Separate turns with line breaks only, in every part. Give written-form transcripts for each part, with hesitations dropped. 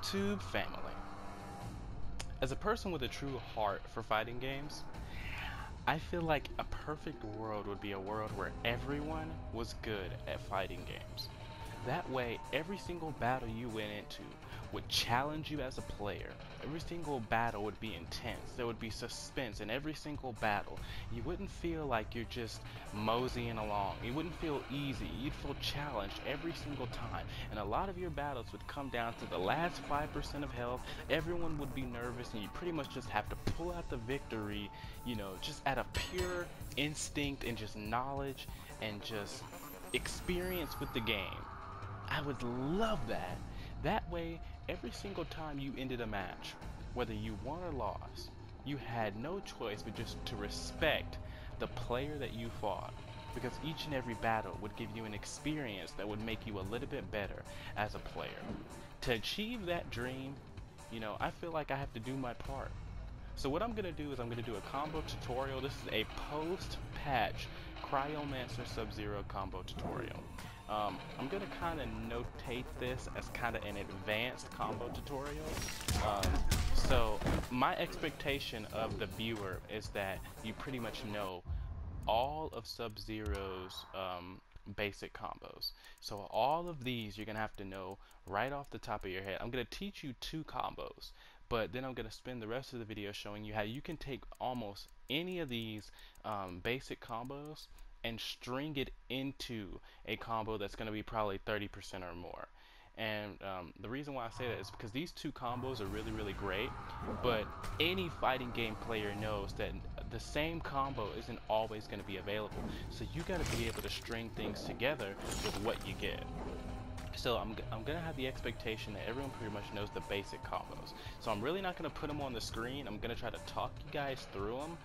YouTube family. As a person with a true heart for fighting games, I feel like a perfect world would be a world where everyone was good at fighting games. That way, every single battle you went into would challenge you as a player. Every single battle would be intense. There would be suspense in every single battle. You wouldn't feel like you're just moseying along. It wouldn't feel easy. You'd feel challenged every single time. And a lot of your battles would come down to the last 5% of health. Everyone would be nervous, and you pretty much just have to pull out the victory, just out of pure instinct and just knowledge and just experience with the game. I would love that. That way, every single time you ended a match, whether you won or lost, you had no choice but just to respect the player that you fought. Because each and every battle would give you an experience that would make you a little bit better as a player. To achieve that dream, I feel like I have to do my part. So what I'm going to do is I'm going to do a combo tutorial. This is a post-patch Cryomancer Sub-Zero combo tutorial. I'm going to kind of notate this as kind of an advanced combo tutorial. So my expectation of the viewer is that you pretty much know all of Sub-Zero's basic combos. So all of these you're going to have to know right off the top of your head. I'm going to teach you 2 combos, but then I'm going to spend the rest of the video showing you how you can take almost any of these basic combos and string it into a combo that's going to be probably 30% or more. And the reason why I say that is because these 2 combos are really, really great, but any fighting game player knows that the same combo isn't always going to be available. So you got to be able to string things together with what you get. So I'm going to have the expectation that everyone pretty much knows the basic combos. So I'm really not going to put them on the screen. I'm going to try to talk you guys through them.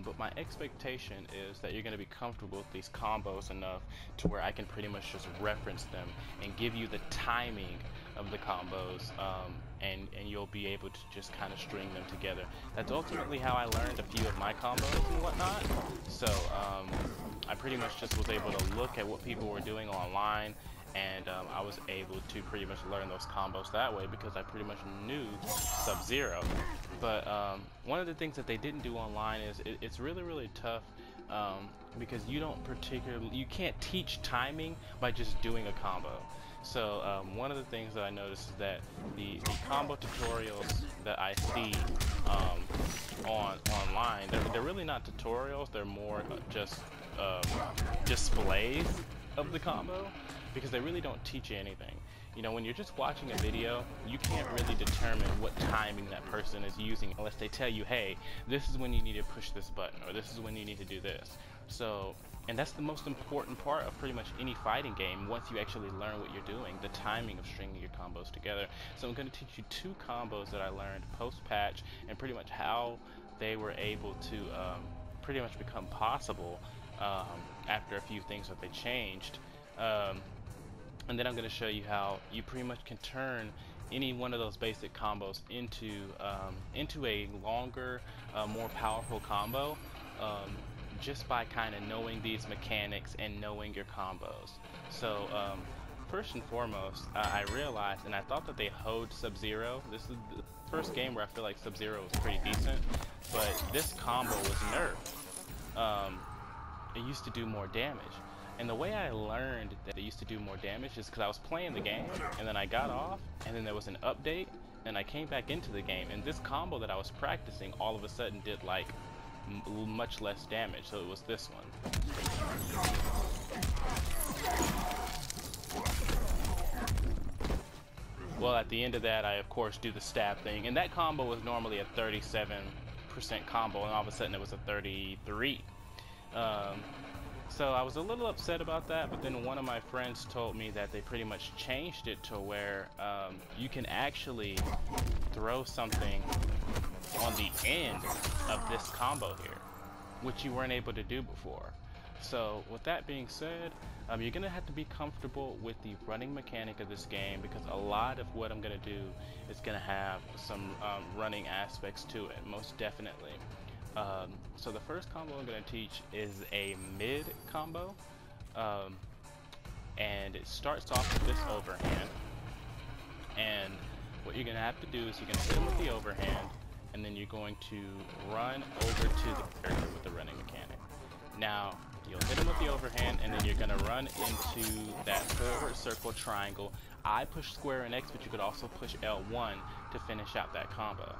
But my expectation is that you're going to be comfortable with these combos enough to where I can pretty much just reference them and give you the timing of the combos, and you'll be able to just kind of string them together. That's ultimately how I learned a few of my combos and whatnot. So I pretty much just was able to look at what people were doing online, and I was able to pretty much learn those combos that way because I pretty much knew Sub-Zero. But one of the things that they didn't do online is it's really, really tough because you can't teach timing by just doing a combo. So one of the things that I noticed is that the combo tutorials that I see online, they're really not tutorials. They're more just displays of the combo, because they really don't teach you anything. When you're just watching a video, you can't really determine what timing that person is using unless they tell you, hey, this is when you need to push this button, or this is when you need to do this. So, and that's the most important part of pretty much any fighting game once you actually learn what you're doing, the timing of stringing your combos together. So I'm going to teach you 2 combos that I learned post-patch, and pretty much how they were able to pretty much become possible after a few things that they changed. And then I'm going to show you how you pretty much can turn any one of those basic combos into a longer, more powerful combo, just by kind of knowing these mechanics and knowing your combos. So first and foremost, I realized, and I thought that they hoed Sub-Zero. This is the first game where I feel like Sub-Zero was pretty decent, but this combo was nerfed. It used to do more damage. And the way I learned that it used to do more damage is because I was playing the game, and then I got off, and then there was an update, and I came back into the game, and this combo that I was practicing all of a sudden did like much less damage. So it was this one. Well, at the end of that, I of course do the stab thing, and that combo was normally a 37% combo, and all of a sudden it was a 33. So I was a little upset about that, but then one of my friends told me that they pretty much changed it to where you can actually throw something on the end of this combo here, which you weren't able to do before. So with that being said, you're going to have to be comfortable with the running mechanic of this game, because a lot of what I'm going to do is going to have some running aspects to it, most definitely. So the first combo I'm going to teach is a mid combo, and it starts off with this overhand, and what you're going to have to do is you're going to hit him with the overhand, and then you're going to run over to the character with the running mechanic. Now, you'll hit him with the overhand, and then you're going to run into that forward circle triangle. I push square and X, but you could also push L1 to finish out that combo.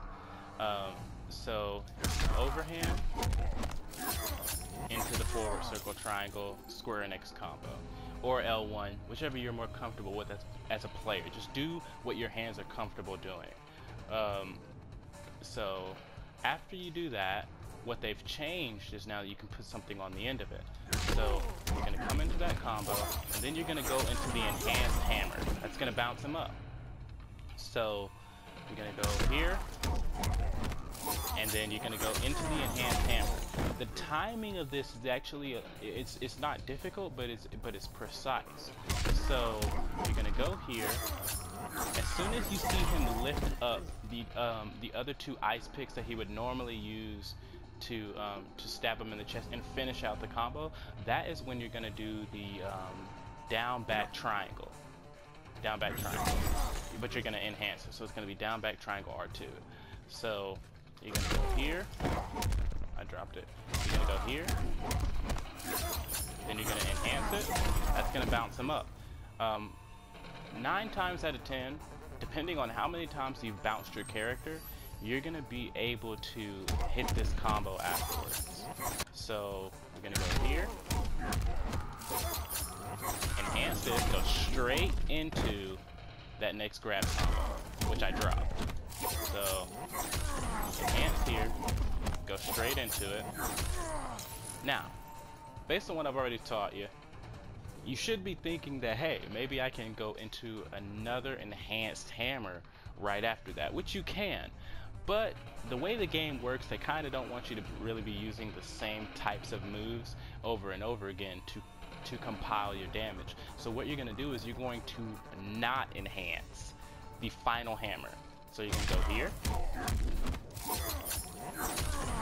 So, overhand into the forward circle triangle, square and X combo. Or L1, whichever you're more comfortable with as a player. Just do what your hands are comfortable doing. So, after you do that, what they've changed is now you can put something on the end of it. So you're going to come into that combo, and then you're going to go into the enhanced hammer. That's going to bounce him up. So you're going to go here, and then you're going to go into the enhanced hammer. The timing of this is actually it's not difficult, but it's precise. So you're going to go here. As soon as you see him lift up the other two ice picks that he would normally use to stab him in the chest and finish out the combo, that is when you're going to do the down back triangle. Down back triangle. But you're going to enhance it. So it's going to be down back triangle R2. So you're going to go here. I dropped it. You're going to go here. Then you're going to enhance it. That's going to bounce him up. 9 times out of 10, depending on how many times you've bounced your character, you're going to be able to hit this combo afterwards. So we're going to go here, enhance this, go straight into that next grab combo, which I dropped. So enhance here, go straight into it. Now, based on what I've already taught you, you should be thinking that, hey, maybe I can go into another enhanced hammer right after that, which you can. But the way the game works, they kind of don't want you to really be using the same types of moves over and over again to compile your damage. So what you're going to do is you're going to not enhance the final hammer. So you can go here,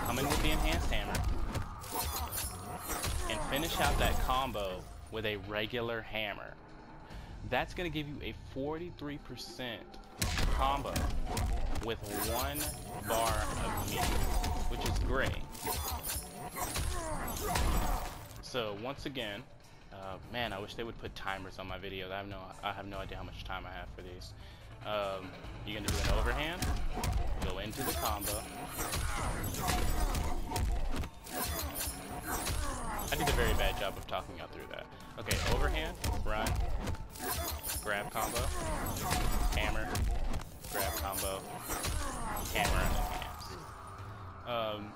come in with the enhanced hammer, and finish out that combo with a regular hammer. That's going to give you a 43% combo with 1 bar of meat, which is great. So once again, man, I wish they would put timers on my videos. I have no idea how much time I have for these. You're going to do an overhand, go into the combo. I did a very bad job of talking out through that. Okay, overhand, run, grab combo, hammer, grab combo, hammer, and enhance.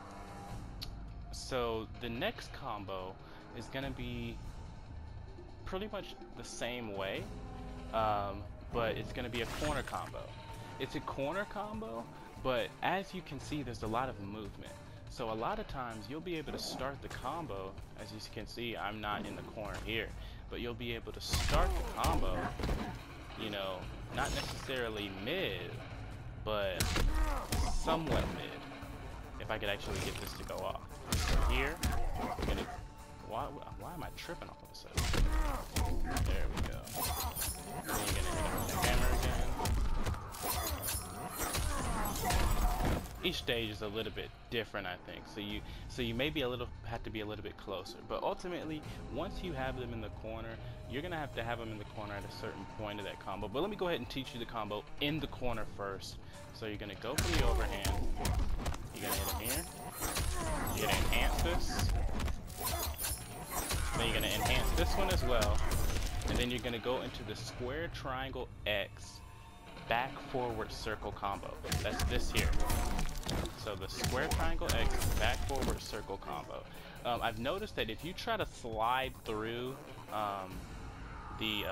So the next combo is going to be pretty much the same way, but it's going to be a corner combo. It's a corner combo, but as you can see, there's a lot of movement. So a lot of times you'll be able to start the combo. As you can see, I'm not in the corner here, but you'll be able to start the combo, you know, not necessarily mid, but somewhat mid, if I could actually get this to go off. So here, I'm gonna, why am I tripping all of a sudden? There we go. And then you're gonna hit him with the hammer again. Each stage is a little bit different, I think. So you may be have to be a little bit closer. But ultimately, once you have them in the corner, you're gonna have to have them in the corner at a certain point of that combo. But let me go ahead and teach you the combo in the corner first. So you're gonna go for the overhand. You're gonna hit him here. You're gonna enhance this. Then you're gonna enhance this one as well. And then you're gonna go into the square triangle X back forward circle combo. That's this here. So the square triangle X back forward circle combo. I've noticed that if you try to slide through the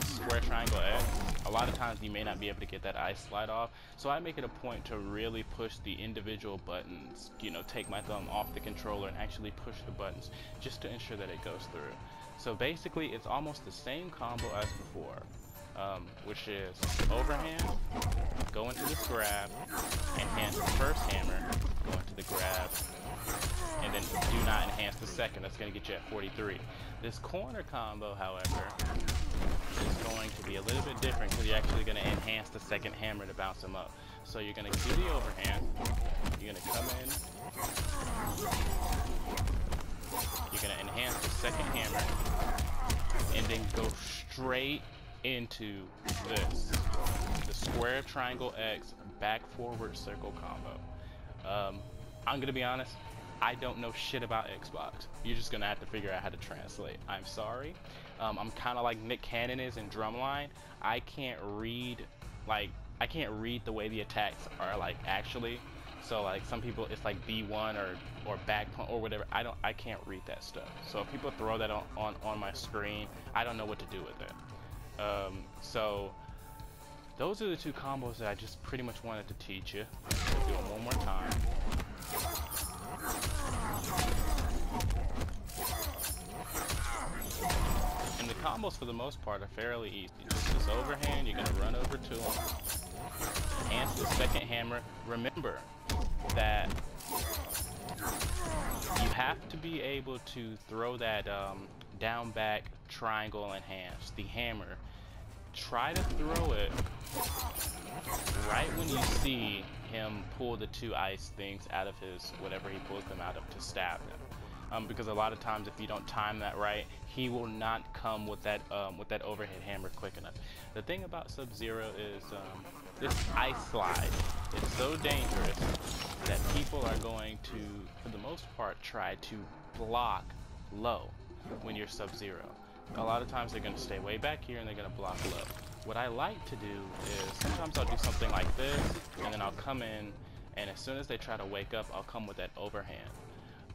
square triangle X, a lot of times you may not be able to get that ice slide off. So I make it a point to really push the individual buttons, you know, take my thumb off the controller and actually push the buttons just to ensure that it goes through. So basically it's almost the same combo as before. Which is overhand, go into this grab, enhance the first hammer, go into the grab, and then do not enhance the second. That's going to get you at 43. This corner combo, however, is going to be a a little bit different because you're actually going to enhance the second hammer to bounce them up. So you're going to do the overhand. You're going to come in. You're going to enhance the second hammer. And then go straight into this. The square triangle X back forward circle combo. I'm going to be honest. I don't know shit about Xbox. You're just gonna have to figure out how to translate. I'm sorry. I'm kind of like Nick Cannon is in Drumline. I can't read the way the attacks are like actually. So like some people it's like B1 or back punch or whatever. I can't read that stuff. So if people throw that on my screen, I don't know what to do with it. So those are the two combos that I just pretty much wanted to teach you. I'll do them one more time. And the combos for the most part are fairly easy. Just this overhand, you're gonna run over to him. Enhance the second hammer. Remember that you have to be able to throw that down back triangle enhance, the hammer. Try to throw it right when you see him pull the two ice things out of his whatever he pulls them out of to stab him, because a lot of times if you don't time that right, he will not come with that overhead hammer quick enough. The thing about Sub-Zero is this ice slide is so dangerous that people are going to, for the most part, try to block low when you're Sub-Zero. A lot of times they're going to stay way back here and they're going to block low. What I like to do is sometimes I'll do something like this, and then I'll come in, and as soon as they try to wake up, I'll come with that overhand.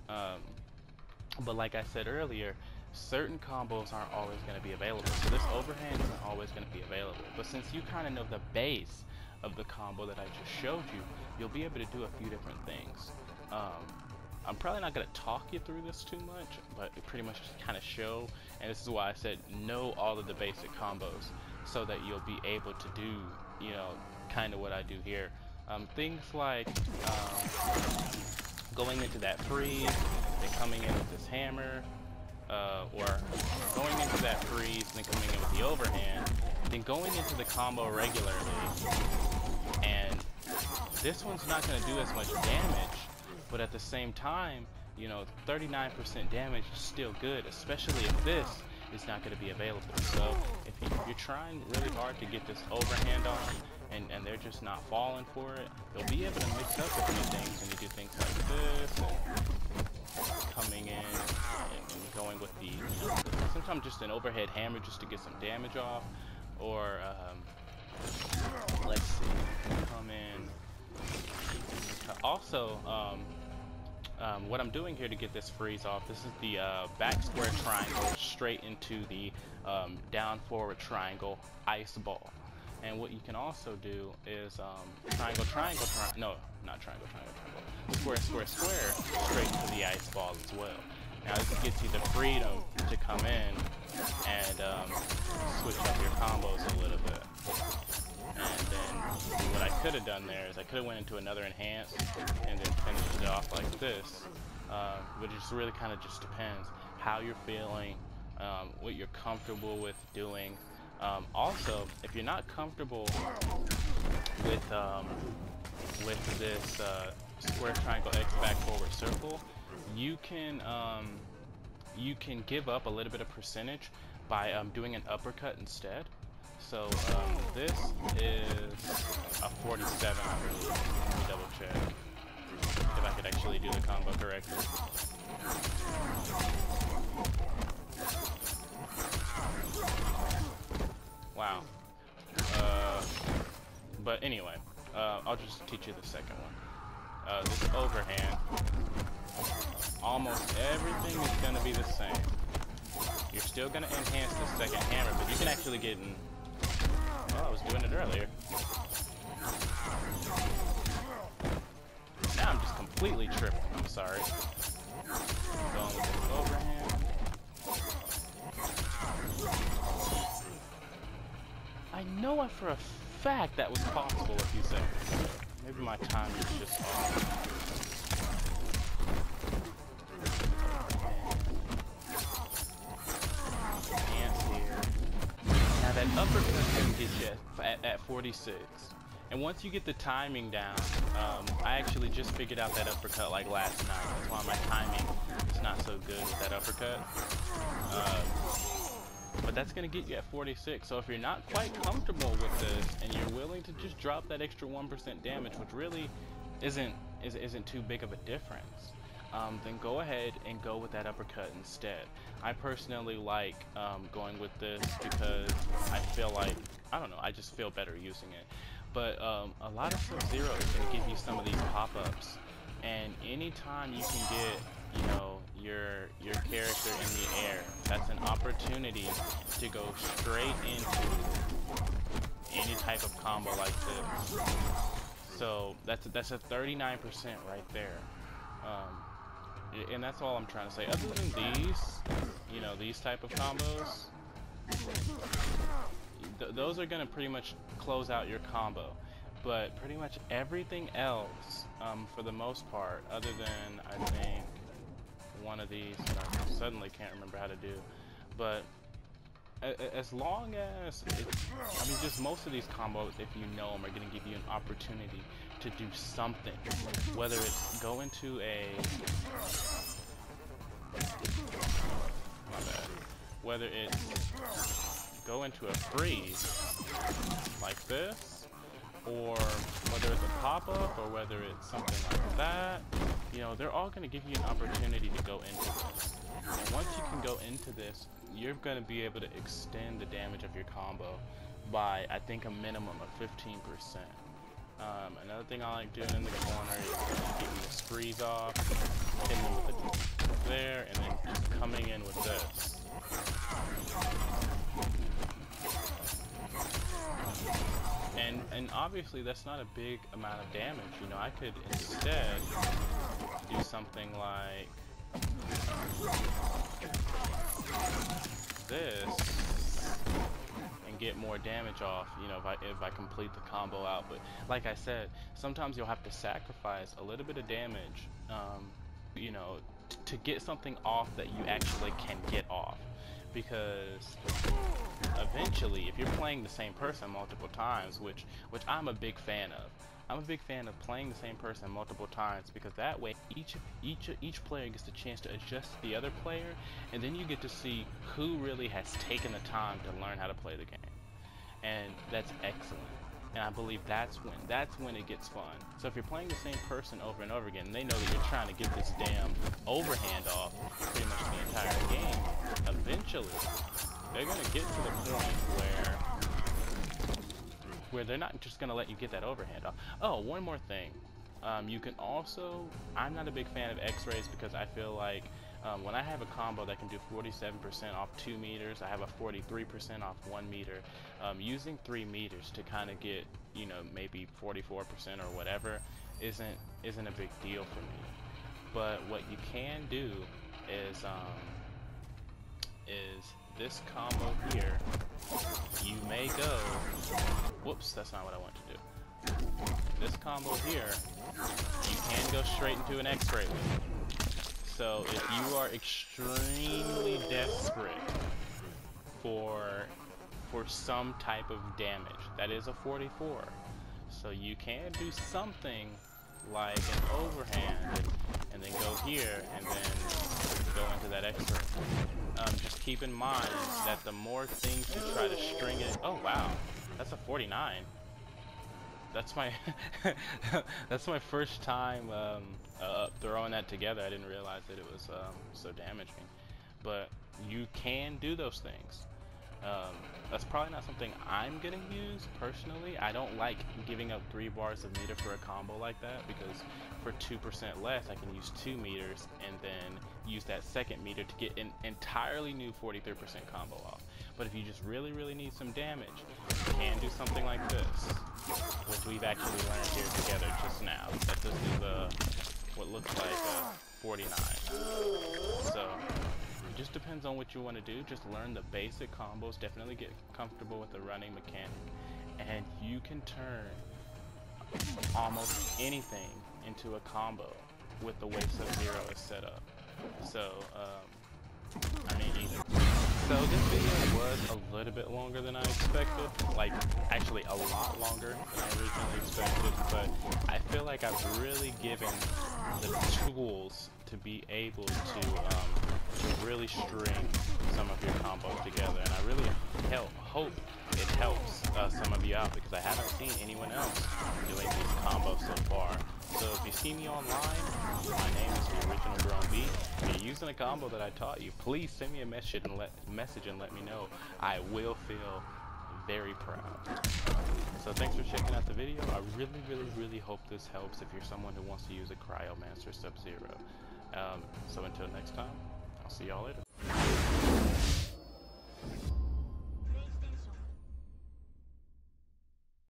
But like I said earlier, certain combos aren't always going to be available. So this overhand isn't always going to be available. But since you kind of know the base of the combo that I just showed you, you'll be able to do a few different things. I'm probably not going to talk you through this too much, but it pretty much just kind of show, and this is why I said know all of the basic combos, so that you'll be able to do, you know, kind of what I do here. Things like going into that freeze, then coming in with this hammer, or going into that freeze, then coming in with the overhand, then going into the combo regularly. And this one's not going to do as much damage, but at the same time, you know, 39% damage is still good, especially if this is not going to be available. So if you're trying really hard to get this overhand on, and they're just not falling for it, you'll be able to mix up a few things, and you do things like this, and coming in and going with the, you know, sometimes just an overhead hammer just to get some damage off, or let's see, come in. Also, what I'm doing here to get this freeze off, this is the back square triangle straight into the down forward triangle ice ball. And what you can also do is triangle, no, not triangle, square, square, square, straight to the ice ball as well. Now this gets you the freedom to come in and switch up your combos a little bit. And then what I could have done there is I could have went into another enhance and then finished it off like this. But it just really kind of just depends how you're feeling, what you're comfortable with doing. Also, if you're not comfortable with this square triangle X back forward circle, you can give up a little bit of percentage by doing an uppercut instead. So this is a 47, I believe. Let me double check if I could actually do the combo correctly. Wow. But anyway, I'll just teach you the second one. This overhand, almost everything is going to be the same. You're still going to enhance the second hammer, but you can actually get in. Oh, I was doing it earlier. Now I'm just completely tripping. I'm sorry. Going with the overhand. I know it for a fact that was possible a few seconds ago. Maybe my time is just off. Now that uppercut can get you at 46. And once you get the timing down, I actually just figured out that uppercut like last night. That's why my timing is not so good with that uppercut. But that's going to get you at 46. So if you're not quite comfortable with this and you're willing to just drop that extra 1% damage, which really isn't too big of a difference, then go ahead and go with that uppercut instead. I personally like going with this because I feel like, I don't know, I just feel better using it. But a lot of Sub-Zero is going to give you some of these pop-ups, and anytime you can get, you know, your character in the air, that's an opportunity to go straight into any type of combo like this. So that's a 39% right there. And that's all I'm trying to say. Other than these, you know, these type of combos, those are gonna pretty much close out your combo. But pretty much everything else, for the most part, other than I think one of these that I suddenly can't remember how to do, but as long as I mean, just most of these combos, if you know them, are gonna give you an opportunity to do something, whether it's go into a whether it's go into a freeze like this, or whether it's a pop-up, or whether it's something like that. You know, they're all going to give you an opportunity to go into this. And once you can go into this, you're going to be able to extend the damage of your combo by, I think, a minimum of 15%. Another thing I like doing in the corner is getting the sprees off, hitting them with the there, and then just coming in with this. And obviously that's not a big amount of damage. You know, I could instead do something like this and get more damage off, you know, if I complete the combo out. But like I said, sometimes you'll have to sacrifice a little bit of damage, you know, to get something off that you actually can get off. Because eventually, if you're playing the same person multiple times, which I'm a big fan of, I'm a big fan of playing the same person multiple times, because that way each player gets the chance to adjust to the other player, and then you get to see who really has taken the time to learn how to play the game, and that's excellent. And I believe that's when it gets fun. So if you're playing the same person over and over again, and they know that you're trying to get this damn overhand off pretty much the entire game, eventually they're gonna get to the point where they're not just gonna let you get that overhand off. Oh, one more thing. You can also, I'm not a big fan of X-rays, because I feel like when I have a combo that can do 47% off 2 meters, I have a 43% off 1 meter. Using 3 meters to kind of get, you know, maybe 44% or whatever isn't a big deal for me. But what you can do is this combo here. You may go, whoops, that's not what I want to do. This combo here, you can go straight into an X-ray with it. So if you are extremely desperate for some type of damage, that is a 44. So you can do something like an overhand and then go here and then go into that X-ray. Just keep in mind that the more things you try to string it, oh wow, that's a 49. That's my that's my first time throwing that together. I didn't realize that it was so damaging. But you can do those things. That's probably not something I'm gonna use personally. I don't like giving up 3 bars of meter for a combo like that, because for 2% less I can use 2 meters and then use that second meter to get an entirely new 43% combo off. But if you just really need some damage, you can do something like this, which we've actually learned here together just now. That this is what looks like a 49. So it just depends on what you want to do. Just learn the basic combos. Definitely get comfortable with the running mechanic, and you can turn almost anything into a combo with the way Sub-Zero is set up. So I mean, even So this video was a little bit longer than I expected, like actually a lot longer than I originally expected, but I feel like I've really given the tools to be able to really string some of your combos together, and I really hope it helps some of you out, because I haven't seen anyone else doing these combos so far. So if you see me online, my name is the Original Grown B. If you're using a combo that I taught you, please send me a message and let me know. I will feel very proud. So thanks for checking out the video. I really hope this helps if you're someone who wants to use a Cryomancer Sub-Zero. So until next time, I'll see y'all later.